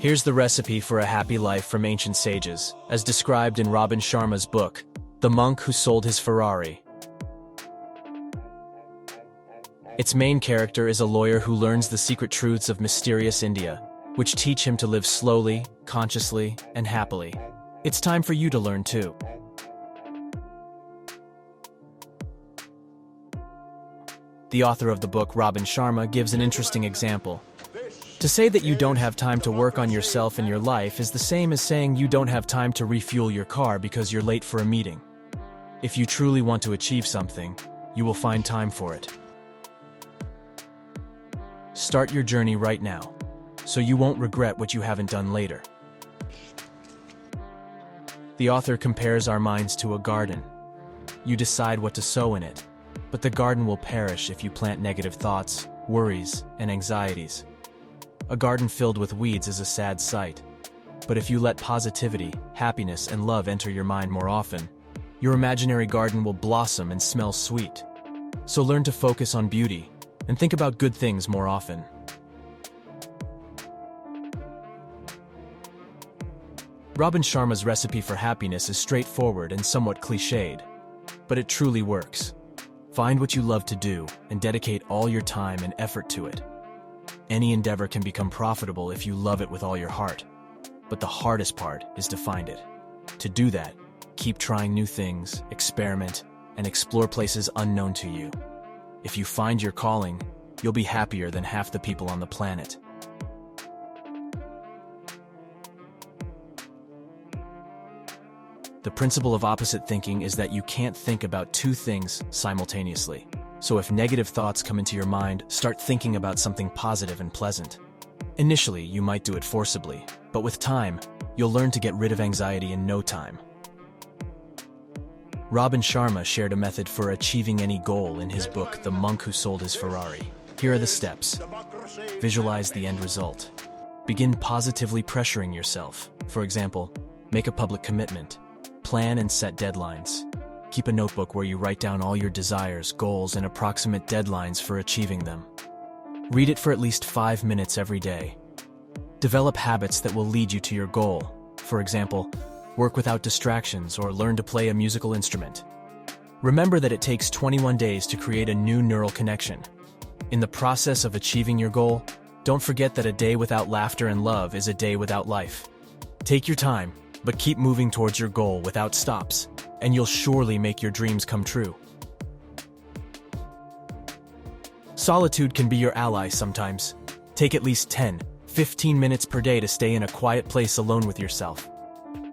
Here's the recipe for a happy life from ancient sages, as described in Robin Sharma's book, The Monk Who Sold His Ferrari. Its main character is a lawyer who learns the secret truths of mysterious India, which teach him to live slowly, consciously, and happily. It's time for you to learn too. The author of the book, Robin Sharma, gives an interesting example. To say that you don't have time to work on yourself and your life is the same as saying you don't have time to refuel your car because you're late for a meeting. If you truly want to achieve something, you will find time for it. Start your journey right now, so you won't regret what you haven't done later. The author compares our minds to a garden. You decide what to sow in it, but the garden will perish if you plant negative thoughts, worries, and anxieties. A garden filled with weeds is a sad sight, but if you let positivity, happiness, and love enter your mind more often, your imaginary garden will blossom and smell sweet. So learn to focus on beauty and think about good things more often. Robin Sharma's recipe for happiness is straightforward and somewhat cliched, but it truly works. Find what you love to do and dedicate all your time and effort to it. Any endeavor can become profitable if you love it with all your heart, but the hardest part is to find it. To do that, keep trying new things, experiment, and explore places unknown to you. If you find your calling, you'll be happier than half the people on the planet. The principle of opposite thinking is that you can't think about two things simultaneously. So if negative thoughts come into your mind, start thinking about something positive and pleasant. Initially, you might do it forcibly, but with time, you'll learn to get rid of anxiety in no time. Robin Sharma shared a method for achieving any goal in his book, The Monk Who Sold His Ferrari. Here are the steps. Visualize the end result. Begin positively pressuring yourself. For example, make a public commitment. Plan and set deadlines. Keep a notebook where you write down all your desires, goals, and approximate deadlines for achieving them. Read it for at least 5 minutes every day. Develop habits that will lead you to your goal. For example, work without distractions or learn to play a musical instrument. Remember that it takes 21 days to create a new neural connection. In the process of achieving your goal, don't forget that a day without laughter and love is a day without life. Take your time, but keep moving towards your goal without stops, and you'll surely make your dreams come true. Solitude can be your ally sometimes. Take at least 10-15 minutes per day to stay in a quiet place alone with yourself.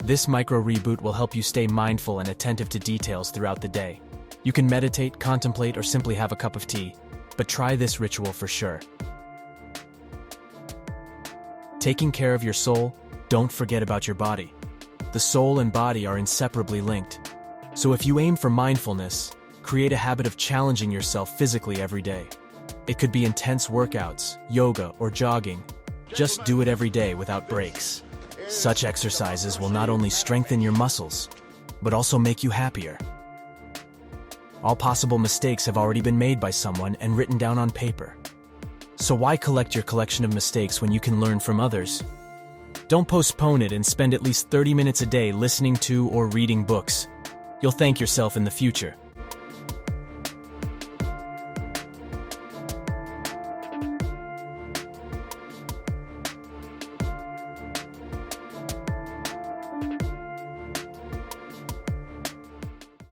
This micro-reboot will help you stay mindful and attentive to details throughout the day. You can meditate, contemplate, or simply have a cup of tea, but try this ritual for sure. Taking care of your soul, don't forget about your body. The soul and body are inseparably linked. So if you aim for mindfulness, create a habit of challenging yourself physically every day. It could be intense workouts, yoga, or jogging. Just do it every day without breaks. Such exercises will not only strengthen your muscles, but also make you happier. All possible mistakes have already been made by someone and written down on paper. So why collect your collection of mistakes when you can learn from others? Don't postpone it and spend at least 30 minutes a day listening to or reading books. You'll thank yourself in the future.